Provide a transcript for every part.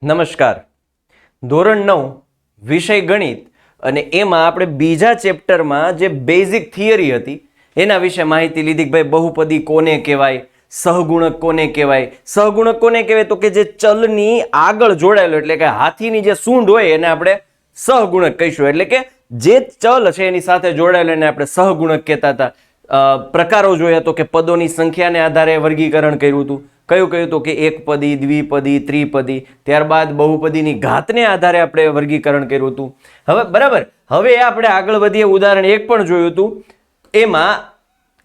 નમસ્કાર. ધોરણ 9 વિષય ગણિત અને એમાં આપણે બીજા ચેપ્ટરમાં જે બેઝિક થિયરી હતી એના વિશે માહિતી લીધી કે ભાઈ બહુપદી કોને કહેવાય, સહગુણક કોને કહેવાય. સહગુણક કોને કહેવાય તો કે જે ચલની આગળ જોડાયેલો એટલે કે હાથીની જે સૂંઢ હોય એને આપણે સહગુણક કહીશું. એટલે કે જે ચલ છે એની સાથે જોડાયેલો એને આપણે સહગુણક કહેતા હતા. પ્રકારો જોયા તો કે પદોની સંખ્યાને આધારે વર્ગીકરણ કર્યું હતું. કયું તો કે એકપદી, દ્વિપદી, ત્રિપદી. ત્યારબાદ બહુપદીની ઘાતને આધારે આપણે વર્ગીકરણ કર્યું હતું. હવે બરાબર, હવે આપણે આગળ વધીએ. ઉદાહરણ 1 પણ જોયું હતું. એમાં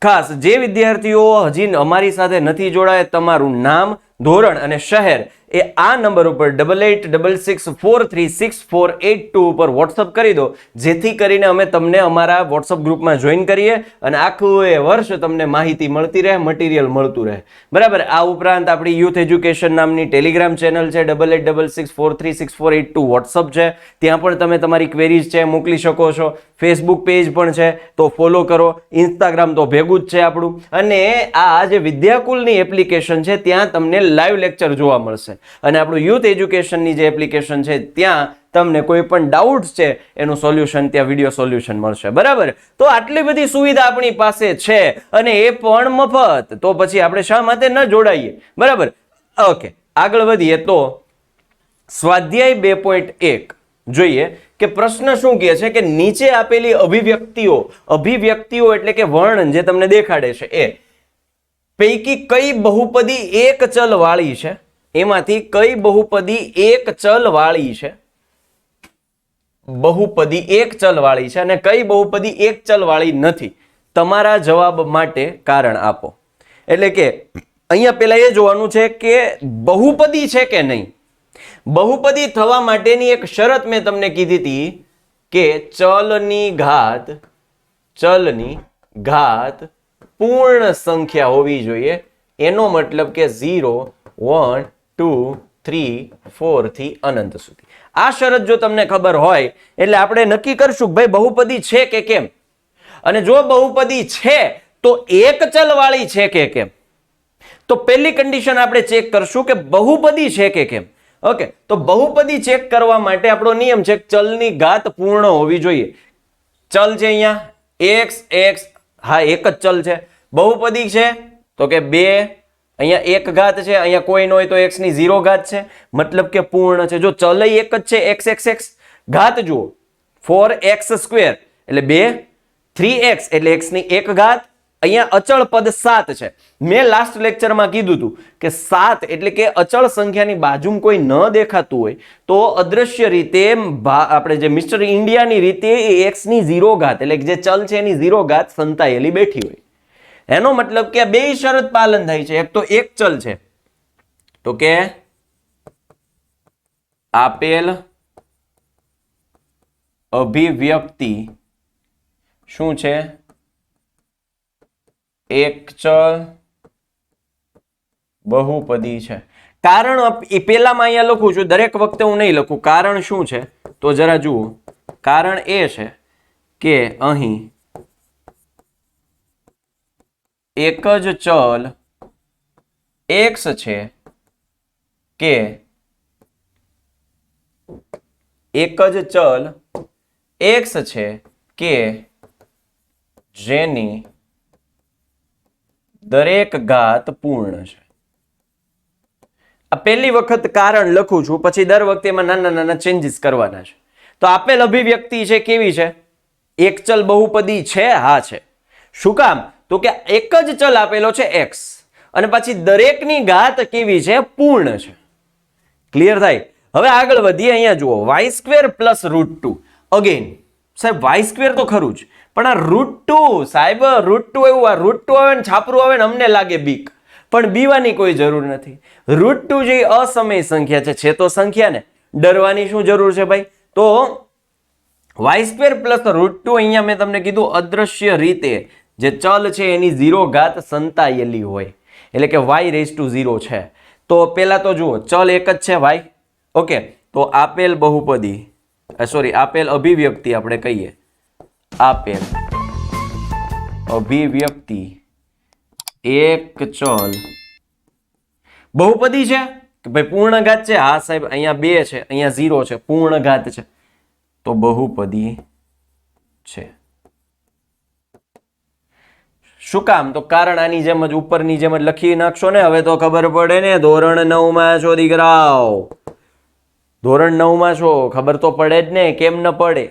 ખાસ જે વિદ્યાર્થીઓ હજી અમારી સાથે નથી જોડાયા, તમારું નામ, ધોરણ અને શહેર એ આ નંબર ઉપર 8866436482 ઉપર વોટ્સઅપ કરી દો, જેથી કરીને અમે તમને અમારા વોટ્સઅપ ગ્રુપમાં જોઈન કરીએ અને આખું એ વર્ષ તમને માહિતી મળતી રહે, મટીરિયલ મળતું રહે. બરાબર. આ ઉપરાંત આપણી યુથ એજ્યુકેશન નામની ટેલિગ્રામ ચેનલ છે, 8866436482 વોટ્સઅપ છે, ત્યાં પણ તમે તમારી ક્વેરીઝ છે મોકલી શકો છો. ફેસબુક પેજ પણ છે તો ફોલો કરો. ઇન્સ્ટાગ્રામ તો ભેગું જ છે આપણું. અને આ જે વિદ્યાકુલની એપ્લિકેશન છે ત્યાં તમને લાઈવ લેક્ચર જોવા મળશે. અને આપણું યુથ એજ્યુકેશનની જે એપ્લિકેશન છે ત્યાં તમને કોઈ પણ ડાઉટ્સ છે એનું સોલ્યુશન ત્યાં વિડીયો સોલ્યુશન મળશે. બરાબર. તો આટલી બધી સુવિધા આપણી પાસે છે અને એ પણ મફત. તો પછી આપણે શા માટે ન જોડાઈએ? બરાબર. ઓકે, આગળ વધીએ તો સ્વાધ્યાય 2.1 જોઈએ કે પ્રશ્ન શું કહે છે કે નીચે આપેલી અભિવ્યક્તિઓ એટલે કે વર્ણન જે તમને દેખાડે છે એ પૈકી કઈ બહુપદી એક ચલ વાળી છે? એમાંથી કઈ બહુપદી એક ચલ વાળી છે? બહુપદી એક ચલ વાળી છે અને કઈ બહુપદી એક ચલ વાળી નથી? તમારા જવાબ માટે કારણ આપો. એટલે કે અહીંયા પેલા એ જોવાનું છે કે બહુપદી છે કે નહીં. બહુપદી થવા માટેની એક શરત મેં તમને કીધી હતી કે ચલની ઘાત પૂર્ણ સંખ્યા હોવી જોઈએ. એનો મતલબ કે 0, 1, 2, 3, 4 થી અનંત સુધી. આ શરત જો તમને ખબર હોય એટલે આપણે નક્કી કરશું કે ભાઈ બહુપદી છે કે કેમ. અને જો બહુપદી છે તો એક ચલ વાળી છે કે કેમ. તો પહેલી કન્ડિશન આપણે ચેક કરશું કે બહુપદી છે કે કેમ. ઓકે, તો બહુપદી ચેક કરવા માટે આપણો નિયમ છે ચલની ઘાત પૂર્ણ હોવી જોઈએ. ચલ છે અહીંયા x, હા એક જ ચલ છે. બહુપદી છે તો કે 2, અહીંયા એક ઘાત છે, અહીંયા કોઈ ન હોય તો x ની 0 ઘાત છે, મતલબ કે પૂર્ણ છે. જો ચલ એક જ છે x, ઘાત જુઓ 4x² એટલે 2, 3x એટલે x ની 1 ઘાત, અહીંયા અચળ પદ 7 છે. મેં લાસ્ટ લેક્ચરમાં કીધું હતું કે 7 એટલે કે અચળ સંખ્યાની બાજુમાં કોઈ ન દેખાતું હોય તો અદ્રશ્ય રીતે આપણે જે મિસ્ટર ઇન્ડિયાની રીતે એ x ની 0 ઘાત એટલે જે ચલ છે એની 0 ઘાત સંતાયેલી બેઠી હોય. એનો મતલબ કે બે શરત પાલન થાય છે. એક તો એક ચલ છે તો કે આપેલ અભિવ્યક્તિ શું છે? એક ચલ બહુપદી છે. કારણ પેલામાં અહીંયા લખું છું, દરેક વખતે હું નહીં લખું. કારણ શું છે તો જરા જુઓ. કારણ એ છે કે અહીં એક જ ચલ x છે કે એક જ ચલ x છે કે જેની દરેક ઘાત પૂર્ણ છે. આ પહેલી વખત કારણ લખું છું, પછી દર વખતે એમાં નાના નાના ચેન્જીસ કરવાના છે. તો આપેલ અભિવ્યક્તિ છે કેવી છે? એક ચલ બહુપદી છે? હા છે. શું કામ? તો કે એક જ ચલ આપેલો છે x અને પછી દરેકની ઘાત કેવી છે? પૂર્ણ છે. ક્લિયર થાય? હવે આગળ વધીએ. અહીંયા જુઓ y² પ્લસ √2. અગેન સાહેબ y² તો ખરું જ, પણ આ √2 સાહેબ √2 એવું આ √2 આવે ને છાપરું આવે ને અમને લાગે બીક, પણ બીવાની કોઈ જરૂર નથી. √2 જે અસમય સંખ્યા છે તો સંખ્યા ને ડરવાની શું જરૂર છે ભાઈ? તો y² પ્લસ √2 અહીંયા મેં તમને કીધું અદ્રશ્ય રીતે જે ચલ છે એની 0 ઘાત સંતાયેલી હોય એટલે કે y⁻0 છે. તો પેલા તો જુઓ ચલ એક જ છે y. ઓકે, તો આપેલ બહુપદી આપેલ અભિવ્યક્તિ આપણે કહીએ આપેલ અભિવ્યક્તિ એક ચલ બહુપદી છે કે ભાઈ પૂર્ણ ઘાત છે? હા સાહેબ, અહીંયા 2 છે, અહીંયા 0 છે, પૂર્ણ ઘાત છે, તો બહુપદી છે. શું કામ? તો કારણ આની જેમ જ ઉપરની જેમ જ લખી નાખશો ને. હવે તો ખબર પડે ને, ધોરણ 9 માં છો દીકરાઓ, ધોરણ 9 માં છો, ખબર તો પડે જ ને, કેમ ન પડે.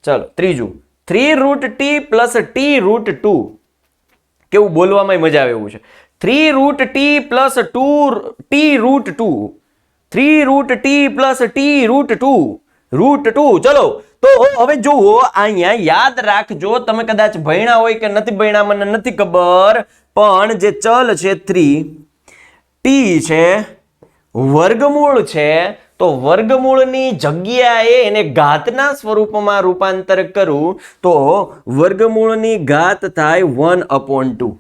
ચલો ત્રીજું, 3√t + t√2. કેવું બોલવામાં મજા આવે એવું છે. 3√t + 2t√2, 3√t + t√2, √2. ચલો તો હવે જુઓ, અહીંયા યાદ રાખજો, તમે કદાચ ભણ્યા હોય કે નથી ભણ્યા મને નથી ખબર, પણ જે ચલ છે 3, t છે, વર્ગમૂળ છે, તો વર્ગમૂળની જગ્યાએ એને ઘાતના સ્વરૂપમાં રૂપાંતર કરું તો વર્ગમૂળની ઘાત થાય 1/2.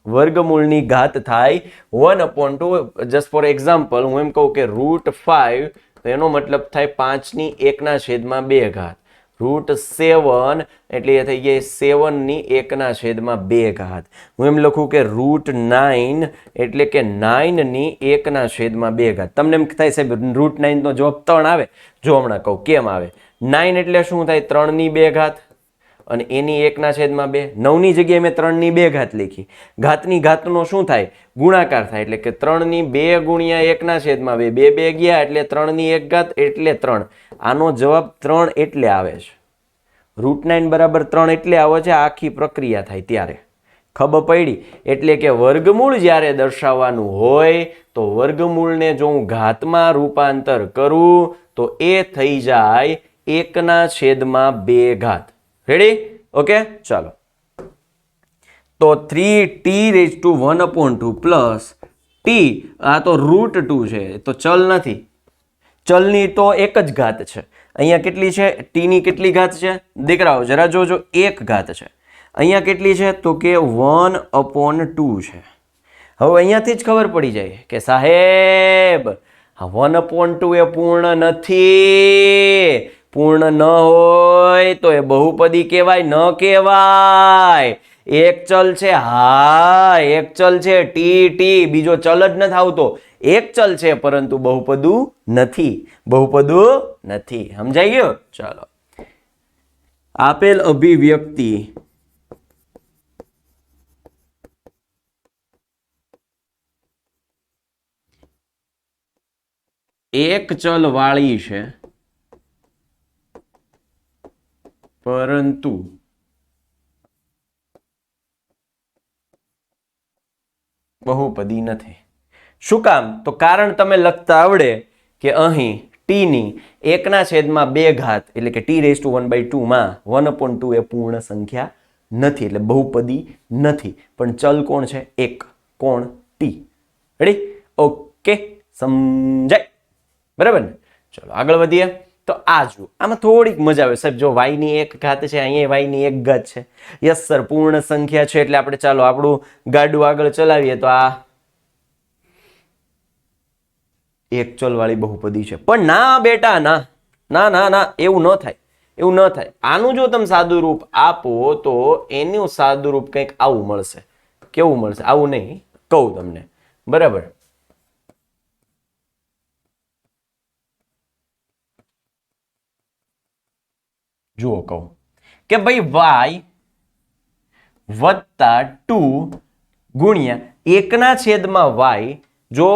વર્ગમૂળની ઘાત થાય 1/2. જસ્ટ ફોર એક્ઝામ્પલ હું એમ કહું કે √5, તો એનો મતલબ થાય 5/1/2 ઘાત. √7 એટલે એ થઈ ગઈ 7/1/2 ઘાત. હું એમ લખું કે √9 એટલે કે 9/1/2 ઘાત. તમને એમ થાય સાહેબ √9 નો જવાબ 3 આવે? જો હમણાં કહું કેમ આવે. 9 એટલે શું થાય? 3/2 ઘાત અને એની 1/2. 9 ની જગ્યાએ મેં 3/2 ઘાત લખી. ઘાતની ઘાતનો શું થાય? ગુણાકાર થાય, એટલે કે 3/2 ગુણ્યા 1/2. 2 2 ગયા એટલે 3/1 ઘાત એટલે 3. આનો જવાબ 3 એટલે આવે છે. √9 બરાબર 3 એટલે આવે છે. આખી પ્રક્રિયા થાય ત્યારે ખબર પડી. એટલે કે વર્ગમૂળ જ્યારે દર્શાવવાનું હોય તો વર્ગમૂળને જો હું ઘાતમાં રૂપાંતર કરું તો એ થઈ જાય 1/2 ઘાત. રેડી? ઓકે, ચાલો. તો 3t⁻1/2 પ્લસ t, આ તો √2 છે, તો ચલ નથી, ચલની તો એક જ ઘાત છે. અહીંયા કેટલી છે? t ની કેટલી ઘાત છે દીકરાઓ? જરા જોજો, 1 ઘાત છે. અહીંયા કેટલી છે? તો કે 1/2 છે. હવે અહીંયાથી જ ખબર પડી જાય કે સાહેબ 1/2 એ પૂર્ણ નથી. પૂર્ણ ન હોય તો એ બહુપદી કહેવાય? ન કહેવાય. એક ચલ છે, હા એક ચલ છે t, બીજો ચલ જ નથી આવતો. એક ચલ છે પરંતુ બહુપદું નથી, બહુપદું નથી. સમજાઈ ગયો? ચાલો. આપેલ અભિવ્યક્તિ એક ચલ વાળી છે પરંતુ બહુપદી નથી. શું કામ? તો કારણ તમે લખતા આવડે કે અહીં t ની 1/2 ઘાત એટલે કે t⁻1/2 માં 1/2 એ પૂર્ણ સંખ્યા નથી, એટલે બહુપદી નથી. પણ ચલ કોણ છે? 1. કોણ? t. રેડી? ઓકે, સમજાય? બરાબર ને? ચલો આગળ વધીએ. તો આ જુઓ, આમાં થોડીક મજા આવે સાહેબ. જો y ની 1 ઘાત છે, અહીંયા y ની 1 ઘાત છે. યસ સર, પૂર્ણ સંખ્યા છે એટલે આપણે ચાલો આપણું ગાડું આગળ ચલાવીએ તો આ એક ચલ વાળી બહુપદી છે. પણ ના બેટા, ના ના ના ના, એવું ન થાય, એવું ન થાય. આનું જો તમે સાદું રૂપ આપો તો એનું સાદું રૂપ કંઈક આવું મળશે. કેવું મળશે? આવું નહીં, કહું તમને. બરાબર? જુઓ કહું કે ભાઈ y વત્તા 2 ગુણ્યા 1/y. જો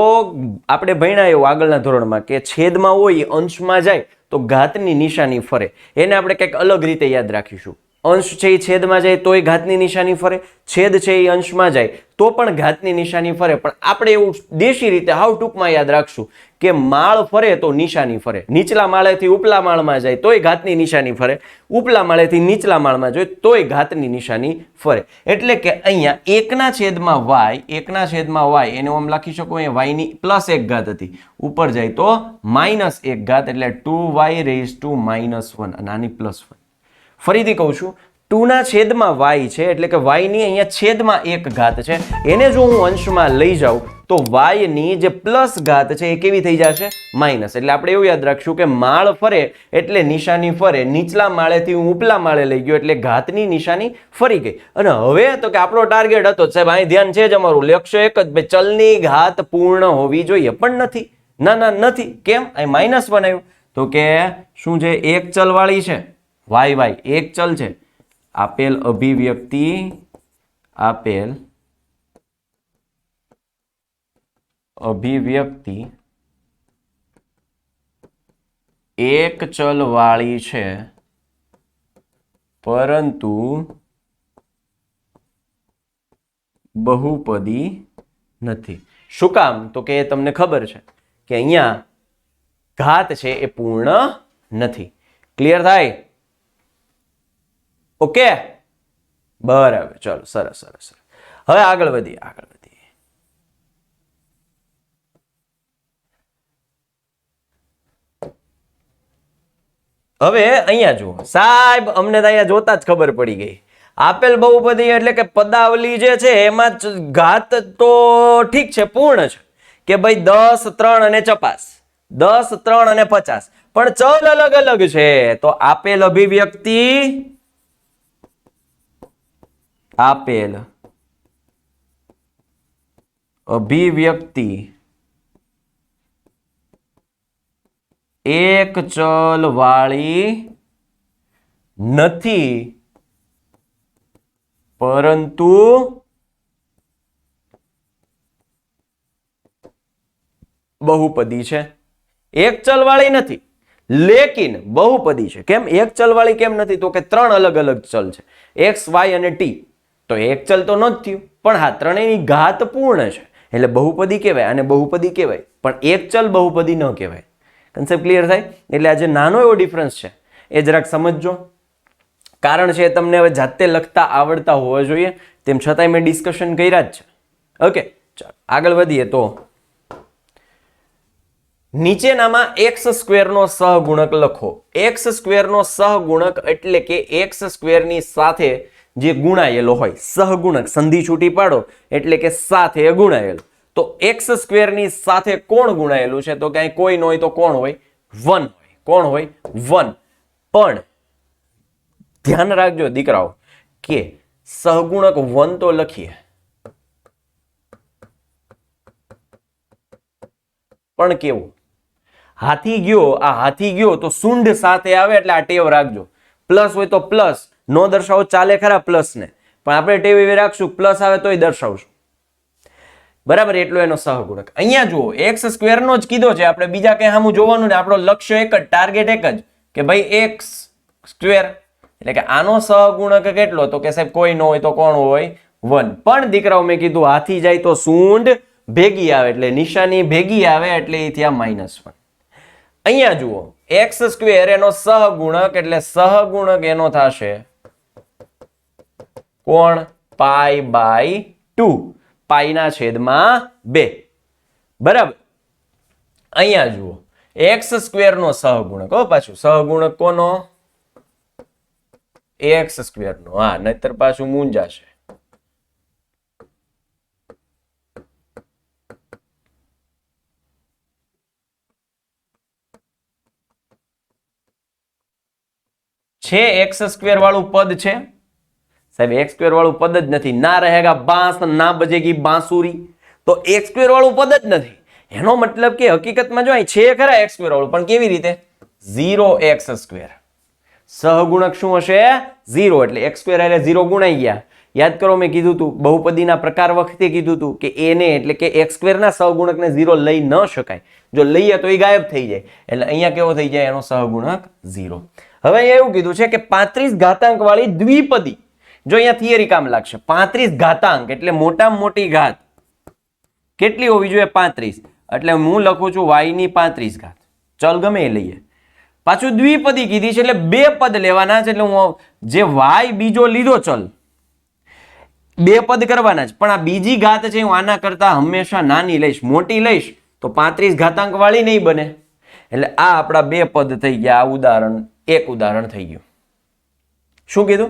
આપણે ભણ્યા એવું આગળના ધોરણમાં કે છેદમાં હોય અંશમાં જાય તો ઘાતની નિશાની ફરે. એને આપણે કંઈક અલગ રીતે યાદ રાખીશું. અંશ છે એ છેદમાં જાય તોય ઘાતની નિશાની ફરે, છેદ છે એ અંશમાં જાય તો પણ ઘાતની નિશાની ફરે. પણ આપણે એવું દેશી રીતે હાવ ટૂંકમાં યાદ રાખશું કે માળ ફરે તો નિશાની ફરે. નીચલા માળેથી ઉપલા માળમાં જાય તોય ઘાતની નિશાની ફરે, ઉપલા માળેથી નીચલા માળમાં જાય તોય ઘાતની નિશાની ફરે. એટલે કે અહીંયા 1/y એને હું આમ લખી શકું, અહીંયા y ની +1 ઘાત હતી, ઉપર જાય તો -1 ઘાત એટલે 2y⁻1 અને આની +1. ફરીથી કહું છું, 2/y છે એટલે કે y ની અહીંયા છેદમાં 1 ઘાત છે. એને જો હું અંશમાં લઈ જાઉં તો y ની જે પ્લસ ઘાત છે એ કેવી થઈ જશે? માઇનસ. એટલે આપણે એવું યાદ રાખશું કે માળ ફરે એટલે નિશાની ફરે. નીચલા માળેથી હું ઉપલા માળે લઈ ગયો એટલે ઘાતની નિશાની ફરી ગઈ. અને હવે તો કે આપણો ટાર્ગેટ હતો સાહેબ, અહીં ધ્યાન છે જ અમારું, લક્ષ્ય એક જ, ચલની ઘાત પૂર્ણ હોવી જોઈએ, પણ નથી. ના ના નથી. કેમ? અહીં માઇનસ બનાવ્યું તો કે શું છે? એક ચલ વાળી છે વાય વાય, એક ચલ છે. આપેલ અભિવ્યક્તિ એક ચલ વાળી છે પરંતુ બહુપદી નથી. શું કામ? તો કે તમને ખબર છે કે અહીંયા ઘાત છે એ પૂર્ણ નથી. ક્લિયર થાય? ઓકે, બરાબર. ચલો, સરસ સરસ. હવે આગળ વધીએ. હવે અહીંયા જુઓ સાહેબ, અમને તો અહીંયા જોતા જ ખબર પડી ગઈ. આપેલ બહુપદી એટલે કે પદાવલી જે છે એમાં ઘાત તો ઠીક છે, પૂર્ણ છે કે ભાઈ 10, 3 અને 50, 10, 3 અને 50, પણ ચલ અલગ અલગ છે. તો આપેલ અભિવ્યક્તિ એક ચલ વાળી નથી પરંતુ બહુપદી છે. એક ચલ વાળી નથી લેકિન બહુપદી છે. કેમ એક ચલ વાળી કેમ નથી? તો કે 3 અલગ અલગ ચલ છે, x, y અને t. તો એક ચલ તો ન જ થયું, પણ હા ત્રણેયની ઘાત પૂર્ણ છે એટલે બહુપદી કહેવાય. અને બહુપદી કહેવાય, પણ એક ચલ બહુપદી ન કહેવાય. કન્સેપ્ટ ક્લિયર થાય? એટલે આ જે નાનો એવો ડિફરન્સ છે એ જરાક સમજજો. કારણ છે તમને હવે જાતે લખતા આવડતા હોવા જોઈએ, તેમ છતાંય મેં ડિસ્કશન કર્યા જ છે. ઓકે, ચાલો આગળ વધીએ. તો નીચેનામાં x સ્ક્વેરનો સહગુણક લખો. x સ્ક્વેરનો સહગુણક એટલે કે x સ્ક્વેરની સાથે જે ગુણાયેલો હોય, સહગુણક સંધિ છૂટી પાડો એટલે કે સાથે ગુણાયેલો. તો x સ્ક્વેરની સાથે કોણ ગુણાયેલું છે? તો ક્યાંય કોઈ ન હોય તો કોણ હોય? 1 હોય. કોણ હોય? 1. પણ ધ્યાન રાખજો દીકરાઓ કે સહગુણક 1 તો લખીએ, પણ કેવું? હાથી ગયો, આ હાથી ગયો તો સૂંઢ સાથે આવે એટલે આ ટેવ રાખજો. પ્લસ હોય તો પ્લસ નો દર્શાવો ચાલે ખરા પ્લસ ને, પણ આપણે ટેવ એવી રાખશું પ્લસ આવે તોય દર્શાવશું. બરાબર, એટલો એનો સહગુણક. અહીંયા જુઓ x સ્ક્વેરનો જ કીધો છે, આપણે બીજા કઈ સામું જોવાનું ને. આપણો લક્ષ્ય એક જ, ટાર્ગેટ એક જ કે ભાઈ x સ્ક્વેર એટલે કે આનો સહગુણક કેટલો? તો કે સાહેબ કોઈ ન હોય તો કોણ હોય? 1. પણ દીકરાઓ મેં કીધું હાથી જાય તો સૂંઢ ભેગી આવે, એટલે નિશાની ભેગી આવે એટલે એ થયા -1. અહીંયા જુઓ x સ્ક્વેર એનો સહગુણક એટલે સહગુણક એનો થશે કોણ? π/2, પાઈના છેદમાં 2. બરાબર. અહીંયા જુઓ x સ્ક્વેર નો સહગુણક, પાછું સહગુણક કોનો? x સ્ક્વેર નો. હા, નહીતર પાછું મૂંઝાશે. છે x સ્ક્વેર વાળું પદ છે સાહેબ? x સ્ક્વેર વાળું પદ જ નથી. ના રહેગા બાંસ ના બજેગી બાંસુરી, તો x સ્ક્વેર વાળું પદ જ નથી. એનો મતલબ કે હકીકતમાં જો અહીં છે ખરા x સ્ક્વેર વાળું, પણ કેવી રીતે? 0x square. સહગુણક શું હશે? 0. એટલે x સ્ક્વેર એટલે 0 ગુણાઈ ગયા. યાદ કરો મેં કીધું હતું બહુપદીના પ્રકાર વખતે કીધું હતું કે એને એટલે કે x સ્ક્વેરના સહગુણકને 0 લઈ ન શકાય. જો લઈએ તો એ ગાયબ થઈ જાય. એટલે અહીંયા કેવો થઈ જાય? એનો સહગુણક 0. હવે અહીંયા એવું કીધું છે કે 35 ઘાતાંક વાળી દ્વિપદી. જો અહીંયા થિયરી કામ લાગશે. 35 ઘાતાંક એટલે મોટામાં મોટી ઘાત કેટલી હોવી જોઈએ? 35. એટલે હું લખું છું y ની 35 ઘાત. ચલ ગમે એ લઈએ. પાછું દ્વિપદી કીધી છે એટલે 2 પદ લેવાના છે. એટલે હું જે y બીજો લીધો ચલ 2 પદ કરવાના જ, પણ આ બીજી ઘાત છે હું આના કરતા હંમેશા નાની લઈશ, મોટી લઈશ તો 35 ઘાતાંક વાળી નહીં બને. એટલે આ આપણા 2 પદ થઈ ગયા. આ ઉદાહરણ, એક ઉદાહરણ થઈ ગયું. શું કીધું?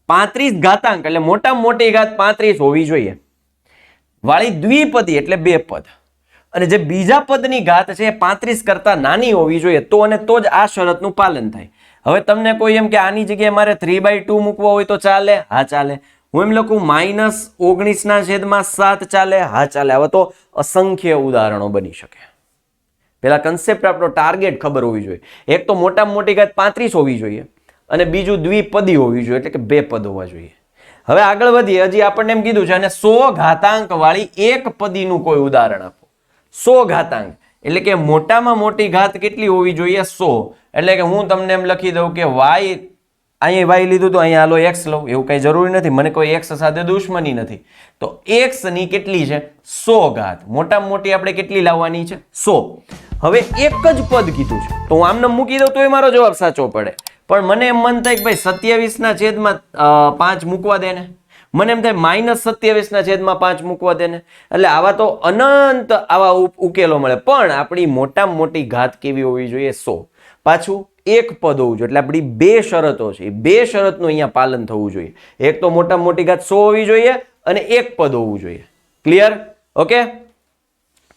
35 ઘાતાંક એટલે મોટામાં મોટી ઘાત 35 હોવી જોઈએ વાળી દ્વિપદી એટલે 2 પદ, અને જે બીજા પદની ઘાત છે 35 કરતા નાની હોવી જોઈએ તો અને તો જ આ શરતનું પાલન થાય. હવે તમને કોઈ એમ કે આની જગ્યાએ મારે 3/2 મૂકવો હોય તો ચાલે? હા ચાલે. હું એમ લખું -19/7 ચાલે? હા ચાલે. હવે તો અસંખ્ય ઉદાહરણો બની શકે. પેલા કન્સેપ્ટ આપણો ટાર્ગેટ ખબર હોવી જોઈએ. એક તો મોટામાં મોટી ઘાત 35 હોવી જોઈએ અને બીજું દ્વિપદી હોવી જોઈએ, એટલે કે 2 પદ હોવા જોઈએ. હવે આગળ વધીએ. હજી આપણને એમ કીધું છે અને 100 ઘાતાંક વાળી એક પદીનું કોઈ ઉદાહરણ આપો. 100 ઘાતાંક એટલે કે મોટામાં મોટી ઘાત કેટલી હોવી જોઈએ? 100. એટલે કે હું તમને એમ લખી દઉં કે y, અહીંયા y લીધું તો અહીંયા હાલો x લઉં, એવું કઈ જરૂરી નથી, મને કોઈ x સાથે દુશ્મની નથી. તો x ની કેટલી છે? 100 ઘાત. મોટામાં મોટી આપણે કેટલી લાવવાની છે? 100. હવે એક જ પદ કીધું છે તો હું આમને મૂકી દઉં તો મારો જવાબ સાચો પડે. પણ મને એમ મન થાય કે ભાઈ 27 ના છેદમાં 5 મૂકવા દે ને, મને એમ થાય -27 ના છેદમાં 5 મૂકવા દે ને. એટલે આવા તો અનંત આવા ઉકેલો મળે. પણ આપણી મોટામાં મોટી ઘાત કેવી હોવી જોઈએ? 100. પાછું એક પદ હોવું જોઈએ. એટલે આપણી 2 શરતો છે, 2 શરતનું અહીંયા પાલન થવું જોઈએ. એક તો મોટામાં મોટી ઘાત 100 હોવી જોઈએ અને એક પદ હોવું જોઈએ. ક્લિયર? ઓકે,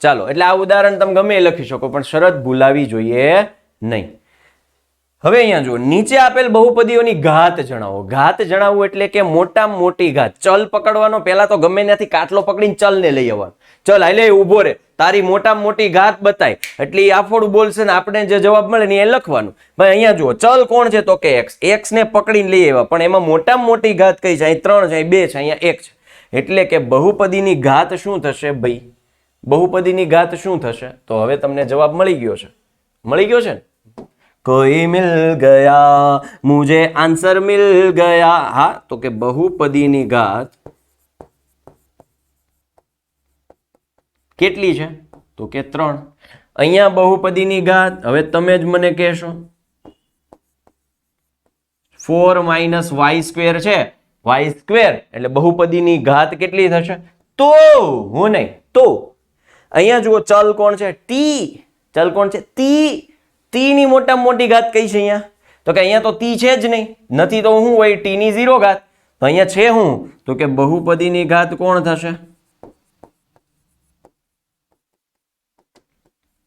ચાલો. એટલે આ ઉદાહરણ તમે ગમે એ લખી શકો પણ શરત ભૂલાવી જોઈએ નહીં. હવે અહીંયા જુઓ, નીચે આપેલ બહુપદીઓની ઘાત જણાવો. ઘાત જણાવવું એટલે કે મોટામાં મોટી ઘાત. ચલ પકડવાનો, પહેલા તો ગમે ત્યાંથી કાટલો પકડીને ચલને લઈ આવવાનો. ચલ હાલે ઊભો રે, તારી મોટામાં મોટી ઘાત બતાય. એટલે એ આફોડું બોલશે ને આપણે જે જવાબ મળે ને એ લખવાનું. ભાઈ અહીંયા જુઓ, ચલ કોણ છે? તો કે x. x ને પકડીને લઈ આવ્યા, પણ એમાં મોટામાં મોટી ઘાત કઈ છે? અહીં 3 છે, અહીં 2 છે, અહીંયા 1 છે. એટલે કે બહુપદીની ઘાત શું થશે ભાઈ? બહુપદીની ઘાત શું થશે? તો હવે તમને જવાબ મળી ગયો છે. મળી ગયો છે ને? કોઈ મિલ ગયા, મુझे આન્સર મિલ ગયા. હા, તો કે બહુપદીની ઘાત કેટલી છે? તો કે 3. અહીંયા બહુપદીની ઘાત હવે તમે જ મને કહેશો 4 - y² છે. y² એટલે બહુપદીની ઘાત કેટલી થશે? તો હું નહીં તો અહીંયા જુઓ, ચલ કોણ છે? t. ચલ કોણ છે? t. t ની મોટામાં મોટી ઘાત કઈ છે અહીંયા? તો કે અહીંયા તો t છે જ નહીં, નથી તો શું હોય? t ની 0 ઘાત. તો અહીંયા છે હું? તો કે બહુપદીની ઘાત કોણ થશે?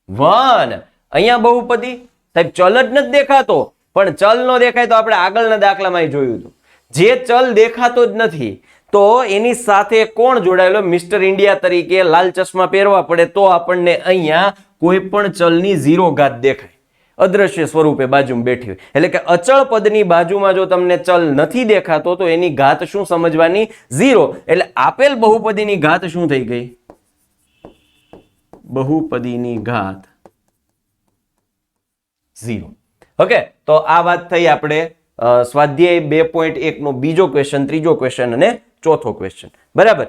1. અહીંયા બહુપદી સાહેબ ચલ જ નથી દેખાતો, પણ ચલ નો દેખાય તો આપણે આગળના દાખલામાં જોયું હતું. જે ચલ દેખાતો જ નથી તો એની સાથે કોણ જોડાયેલો? મિસ્ટર ઇન્ડિયા તરીકે લાલ ચશ્મા પહેરવા પડે તો આપણને અહીંયા કોઈ પણ ચલની 0 ઘાત દેખાય, અદ્રશ્ય સ્વરૂપે બાજુમાં બેઠી હોય. એટલે કે અચળ પદની બાજુમાં જો તમને ચલ નથી દેખાતો તો એની ઘાત શું સમજવાની? 0. એટલે આપેલ બહુપદીની ઘાત શું થઈ ગઈ? બહુપદીની ઘાત 0. ઓકે, તો આ વાત થઈ આપણે સ્વાધ્યાય 2.1 નો બીજો ક્વેશ્ચન, ત્રીજો ક્વેશ્ચન અને ચોથો ક્વેશ્ચન. બરાબર,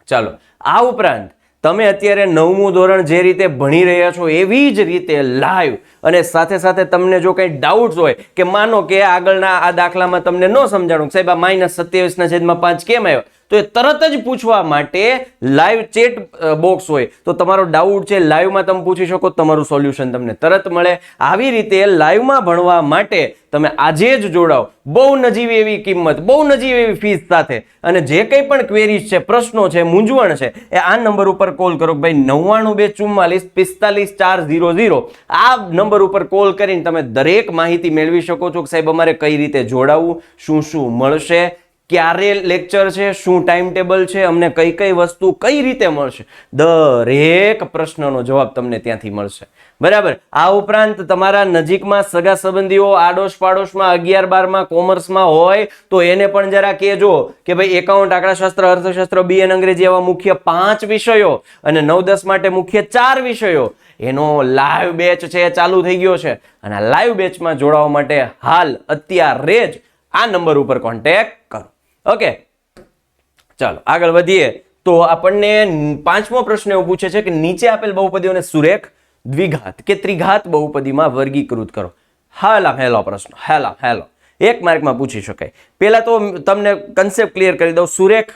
ચાલો. આ ઉપરાંત તમે અત્યારે 9મું ધોરણ જે રીતે ભણી રહ્યા છો એવી જ રીતે લાઈવ અને સાથે સાથે તમને જો કંઈ ડાઉટ્સ હોય કે માનો કે આગળના આ દાખલામાં તમને ન સમજાણું સાહેબ આ -27/5 કેમ આવ્યો, તો એ તરત જ પૂછવા માટે લાઈવ ચેટ બોક્સ હોય તો તમારો ડાઉટ છે લાઈવમાં તમે પૂછી શકો, તમારું સોલ્યુશન તમને તરત મળે. આવી રીતે લાઈવમાં ભણવા માટે તમે આજે જ જોડાઓ. બહુ નજીવી એવી કિંમત, બહુ નજીવી એવી ફીસ સાથે, અને જે કંઈ પણ ક્વેરીઝ છે, પ્રશ્નો છે, મૂંઝવણ છે એ આ નંબર ઉપર કોલ કરો. ભાઈ 9924455400 આ નંબર ઉપર કોલ કરીને તમે દરેક માહિતી મેળવી શકો છો કે સાહેબ અમારે કઈ રીતે જોડાવવું, શું શું મળશે, ક્યારે લેક્ચર છે, શું ટાઈમ ટેબલ છે, અમને કઈ કઈ વસ્તુ કઈ રીતે મળશે, દરેક પ્રશ્નનો જવાબ તમને ત્યાંથી મળશે. બરાબર. આ ઉપરાંત તમારા નજીકમાં સગા સંબંધીઓ આડોશ પાડોશમાં 11 12માં કોમર્સમાં હોય તો એને પણ જરા કહેજો કે ભાઈ એકાઉન્ટ, આંકડાશાસ્ત્ર, અર્થશાસ્ત્ર, બીએન અંગ્રેજી એવા મુખ્ય 5 વિષયો અને 9 10 માટે મુખ્ય 4 વિષયો એનો લાઈવ બેચ છે ચાલુ થઈ ગયો છે. અને આ લાઈવ બેચમાં જોડાવા માટે હાલ અત્યારે જ આ નંબર ઉપર કોન્ટેક્ટ કરો. ઓકે, ચાલો આગળ વધીએ. તો આપણને 5મો પ્રશ્ન એવો પૂછે છે કે નીચે આપેલ બહુપદીઓને સુરેખ, દ્વિઘાત કે ત્રિઘાત બહુપદીમાં વર્ગીકૃત કરો. હેલો પ્રશ્ન, હેલો 1 માર્કમાં પૂછી શકાય. પહેલા તો તમને કન્સેપ્ટ ક્લિયર કરી દઉં. સુરેખ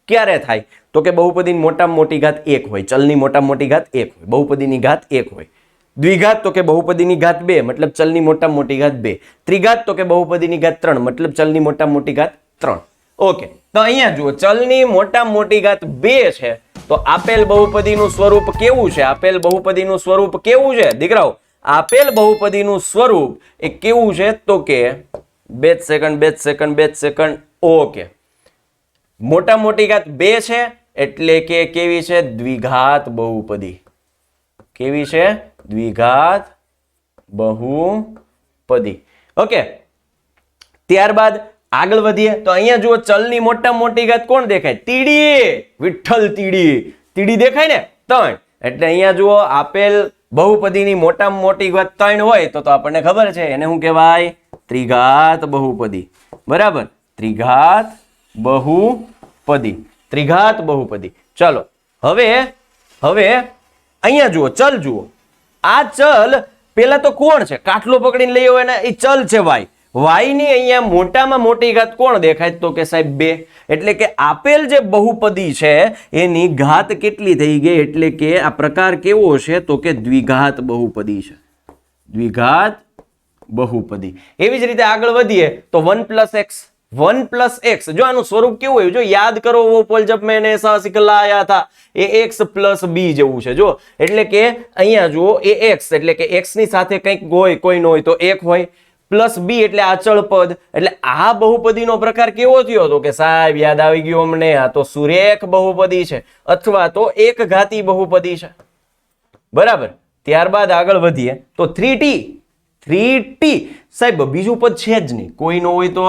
ક્યારે થાય? તો કે બહુપદીની મોટામાં મોટી ઘાત 1 હોય, ચલની મોટામાં મોટી ઘાત 1 હોય, બહુપદીની ઘાત 1 હોય. દ્વિઘાત તો કે બહુપદીની ઘાત 2 મતલબ ચલની મોટામાં મોટી ઘાત 2. ત્રિઘાત તો કે બહુપદીની ઘાત 3 મતલબ ચલની મોટામાં મોટી ઘાત 3. ઓકે, તો અહીંયા જુઓ, ચલની મોટામાં મોટી ઘાત 2 છે તો આપેલ બહુપદીનું સ્વરૂપ કેવું છે? આપેલ બહુપદીનું સ્વરૂપ કેવું છે દીકરાઓ? આપેલ બહુપદીનું સ્વરૂપ એ કેવું છે? તો કે 2 સેકન્ડ. ઓકે, મોટા મોટી ઘાત 2 છે એટલે કે કેવી છે? દ્વિઘાત બહુપદી. કેવી છે? દ્વિઘાત બહુપદી. ઓકે, ત્યારબાદ આગળ વધીએ તો અહીંયા જુઓ ચલની મોટામાં મોટી ઘાત કોણ દેખાય? તીડી. વિઠ્ઠલ તીડી. તીડી દેખાય ને? 3. એટલે અહીંયા જુઓ આપેલ બહુપદીની મોટામાં મોટી ઘાત 3 હોય તો આપણને ખબર છે એને શું કહેવાય? ત્રિઘાત બહુપદી. બરાબર, ત્રિઘાત બહુપદી. ત્રિઘાત બહુપદી. ચલો હવે અહીંયા જુઓ, ચલ જુઓ. આ ચલ પેલા તો કોણ છે? કાટલો પકડીને લઈ આવો એને, એ ચલ છે વાય. y ની અહીંયા મોટામાં મોટી ઘાત કોણ દેખાય? તો કે સાહેબ 2. એટલે કે આપેલ જે બહુપદી છે એની ઘાત કેટલી થઈ ગઈ? એટલે કે આ પ્રકાર કેવો છે? તો કે દ્વિઘાત બહુપદી છે. દ્વિઘાત બહુપદી. એવી જ રીતે આગળ વધીએ તો 1 + x. 1 + x, જો આનું સ્વરૂપ કેવું હોય? જો યાદ કરો, वो पल जब मैंने ऐसा सिखलाया था, એ x + b જેવું છે. જો એટલે કે અહીંયા જુઓ ax એટલે કે x ની સાથે કંઈક હોય, કોઈ ન હોય તો 1 હોય, પ્લસ b એટલે અચળ પદ. એટલે આ બહુપદીનો પ્રકાર કેવો થયો? તો કે સાહેબ યાદ આવી ગયું અમને, આ તો સુરેખ બહુપદી છે અથવા તો એક ઘાતી બહુપદી છે. બરાબર, ત્યારબાદ આગળ વધીએ તો 3t. 3t સાહેબ બીજું પદ છે જ નહીં, કોઈ ન હોય તો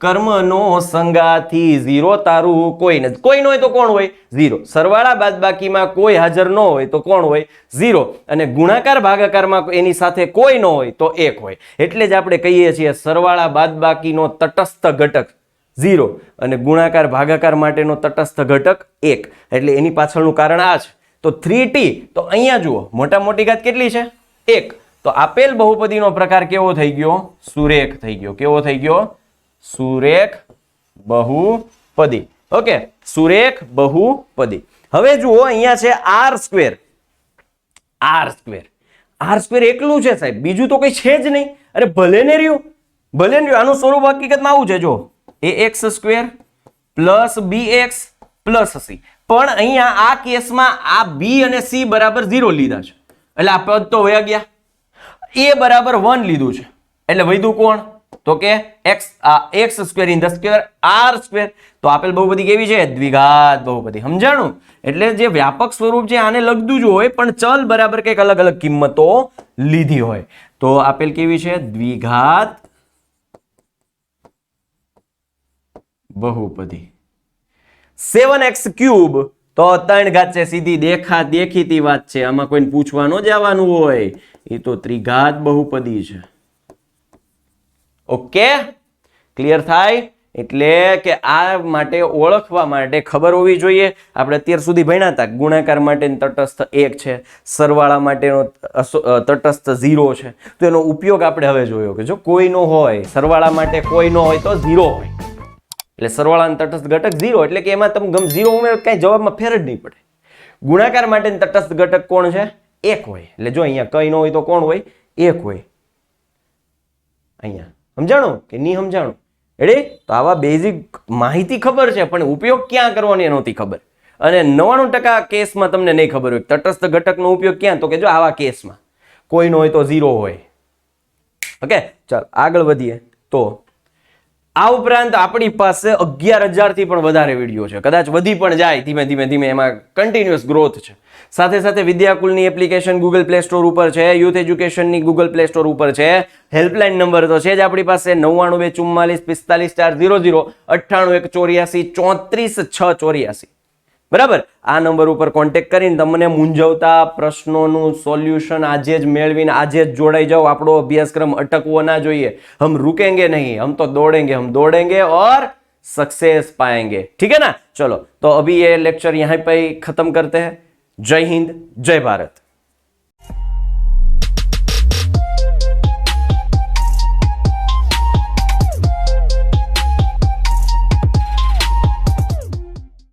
કર્મનો સંગાથી 0 તારું કોઈ નથી. કોઈ ન હોય તો કોણ હોય? 0. સરવાળા બાદબાકીમાં કોઈ હાજર ન હોય તો કોણ હોય? 0. અને ગુણાકાર ભાગાકારમાં એની સાથે કોઈ ન હોય તો 1 હોય. એટલે જ આપણે કહીએ છીએ સરવાળા બાદબાકીનો તટસ્થ ઘટક 0 અને ગુણાકાર ભાગાકાર માટેનો તટસ્થ ઘટક 1. એટલે એની પાછળનું કારણ આ છે. તો 3t, તો અહીંયા જુઓ મોટા મોટી ઘાત કેટલી છે? 1. તો આપેલ બહુપદીનો પ્રકાર કેવો થઈ ગયો? સુરેખ થઈ ગયો. કેવો થઈ ગયો? સુરેખ બહુપદી. ઓકે, સુરેખ બહુપદી. હવે જુઓ અહીંયા છે r². r² એકલું છે સાહેબ, બીજું તો કઈ છે જ નહીં. અરે ભલે ને રહ્યું, ભલે ને રહ્યું. આનું સ્વરૂપ હકીકતમાં આવું છે. જો ax² + bx + c. પણ અહીંયા આ કેસમાં આ b અને c બરાબર 0 લીધા છે. એટલે આ પદ તો વયા ગયા. a બરાબર 1 લીધું છે. એટલે વધ્યું કોણ? તો કે x² * r². તો આપેલ બહુપદી કેવી છે? દ્વિઘાત બહુપદી. સમજાણું? એટલે જે વ્યાપક સ્વરૂપ છે આને લગતું જ હોય, પણ ચલ બરાબર કંઈક અલગ અલગ કિંમતો લીધી હોય. તો આપેલ કેવી છે? દ્વિઘાત બહુપદી. 7x³ તો 3 ઘાત છે. સીધી દેખીતી વાત છે, આમાં કોઈને પૂછવા ન જવાનું હોય. એ તો ત્રિઘાત બહુપદી છે. ઓકે, ક્લિયર થાય? એટલે કે આ માટે ઓળખવા માટે ખબર હોવી જોઈએ. આપણે અત્યાર સુધી ભણ્યા હતા ગુણાકાર માટે તટસ્થ 1 છે, સરવાળા માટેનો તટસ્થ 0 છે. તો એનો ઉપયોગ આપણે હવે જોયો કે જો કોઈ નો હોય, સરવાળા માટે કોઈ નો હોય તો 0 હોય. એટલે સરવાળાનો તટસ્થ ઘટક 0, એટલે કે એમાં તમે 0 ઉમેરો કઈ જવાબમાં ફેર જ નહીં પડે. ગુણાકાર માટે તટસ્થ ઘટક કોણ છે? 1 હોય. એટલે જો અહીંયા કઈ ન હોય તો કોણ હોય? 1 હોય. અહીંયા સમજાણું કે નહીં સમજાણું? એટલે તો આવા બેઝિક માહિતી ખબર છે, પણ ઉપયોગ ક્યાં કરવાનો એ નહોતી ખબર. અને 99% કેસમાં તમને નહીં ખબર હોય તટસ્થ ઘટકનો ઉપયોગ ક્યાં? તો કે જો આવા કેસમાં કોઈ નો હોય તો 0 હોય. ઓકે, ચાલ આગળ વધીએ. તો આ ઉપરાંત આપણી પાસે 11,000 થી પણ વધારે વિડીયો છે. કદાચ વધી પણ જાય ધીમે ધીમે, એમાં કન્ટિન્યુઅસ ગ્રોથ છે. સાથે સાથે વિદ્યાકુલની એપ્લિકેશન ગૂગલ પ્લે સ્ટોર ઉપર છે, યુથ એજ્યુકેશનની ગૂગલ પ્લે સ્ટોર ઉપર છે. હેલ્પલાઇન નંબર તો છે જ આપણી પાસે 9924454000 981484 બરાબર. આ નંબર ઉપર કોન્ટેક્ટ કરીને તમને મૂંઝવતા પ્રશ્નોનું સોલ્યુશન આજે જ મેળવીને આજે જ જોડાઈ જાઓ. આપણો અભ્યાસક્રમ અટકવો ના જોઈએ. હમ रुकेंगे नहीं, हम तो दौड़ेंगे, हम दौड़ेंगे और सक्सेस पाएंगे. ठीक है ना? चलो, तो अभी ये लेक्चर यहाँ पे खत्म करते हैं. जय हिंद, जय भारत.